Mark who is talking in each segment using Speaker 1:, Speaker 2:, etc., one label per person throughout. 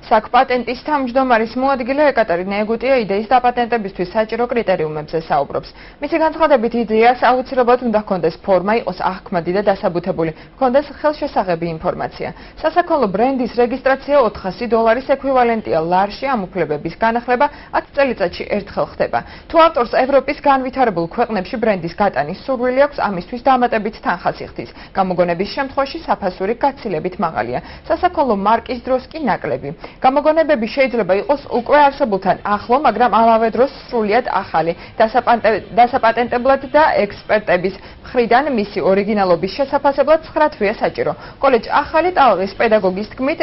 Speaker 1: საკპატენტის თავმჯდომარის მოადგილე ეკატერინე ეგუტია იდეის დაპატენტებისთვის საჭირო კრიტერიუმებზე საუბრობს. მისი განცხადებით იდეას აუცილებლად უნდა ჰქონდეს ფორმა, იყოს აღქმადი და დასაბუთებული, ჰქონდეს ხელშესაღები ინფორმაცია. სასაქონლო ბრენდის რეგისტრაცია $400 ექვივალენტია ლარში, ამ უფლებების განახლება 10 წელიწადში ერთხელ ხდება. თუ ავტორს ევროპის განვითარებულ ქვეყნებში ბრენდის გატანის სურვილი აქვს, ამისთვის დამატებით თანხას იხდის. გამოგონების შემთხვევაში საფასური გაცილებით მაღალია. სასაქონლო მარკის დროს კი ნაკლები. გამოგონებები შეიძლება იყოს უკვე არსებულთან ახლო, მაგრამ ამავე დროს სრულიად ახალი. დასაპატენტებლად და ექსპერტების მხრიდან მისი ორიგინალობის შესაფასებლად 9 თვეა საჭირო. კოლეჯ ახალი ტალღის პედაგოგის თქმით,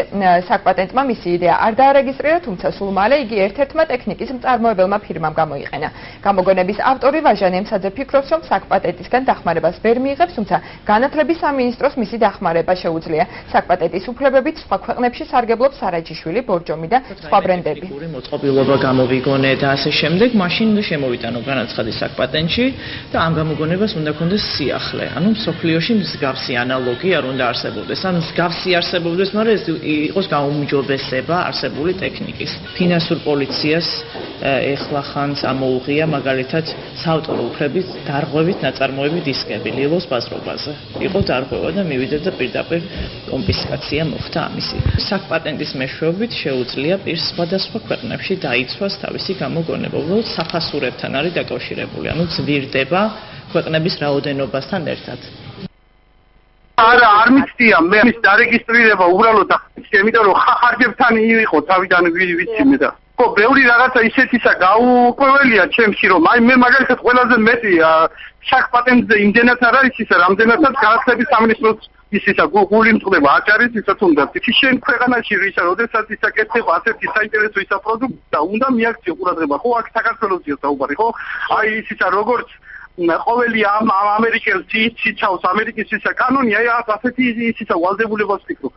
Speaker 1: საკპატენტმა მისი იდეა არ დაარეგისტრირა, თუმცა სულ მალე იგი ერთ-ერთმა ტექნიკის მწარმოებელმა ფირმამ გამოიყენა. გამოგონების ავტორი ვაჟა ნემცაძე ფიქრობს, რომ საკპატენტისგან დახმარებას ვერ მიიღებს, თუმცა განათლების სამინისტროს მისი დახმარება შეუძლია. საკპატენტის უფლებებით სხვა ქვეყნებში სარგებლობს სარაჯიშვილი, ბორჯომი და სხვა ბრენდები.
Speaker 2: მოწყობილობა გამოვიგონე და ასე შემდეგ, მაშინ უნდა შემოვიტანო განაცხადი საკპატენტში და ამ გამოგონებას უნდა ქონდეს სიახლე. ანუ მსოფლიოში მსგავსი ანალოგი არ უნდა არსებობდეს. ან მსგავსი არსებობდეს, მაგრამ ეს იყოს გაუმჯობესება არსებული ტექნიკის. ფინანსურ პოლიციას ეხლა ხან ამოუღია მაგალითად საავტორო უფლების დარღვევით ნაწარმოები დისკები ლილოს ბაზრობაზე. იყო დარღვევა და მივიდა და პირდაპირ კონფისკაცია მოხდა ამისი. საკპატენტის მეშვეობით შეუძლია პირს სხვადასხვა ქვეყნებში დაიცვას თავისი გამოგონება, უბრალოდ საფასურებთან არის დაკავშირებული, ანუ ძვირდება ქვეყნების რაოდენობასთან ერთად.
Speaker 3: არ მიცდია მე მის დარეგისტრირება უბრალოდ იმიტომ რომ ხარჯებთან იყო თავიდან ვიცი მე და ხო ბევრი რაღაცა ისეთისა გაუკვეველია ჩემში რომ აი მე მაგალითად ყველაზე მეტი საკპატენტზე იმდენად არ არის ისა რამდენადაც განათლების სამინისტროს ისისა გული მწყდება აჭარის ისაც უნდა შენ ქვეყანაში ისა როდესაც ისა კეთდება ასეთი საინტერესო ისა პროდუქტი და უნდა მიაქციო ყურადღება ხო აქ საქართველოსია საუბარი ხო აი ისა როგორც ყოველი ამ ამერიკელს იცავს ამერიკის ისა კანონი აი ასეთი ისა ვალდებულებას ფიქრობ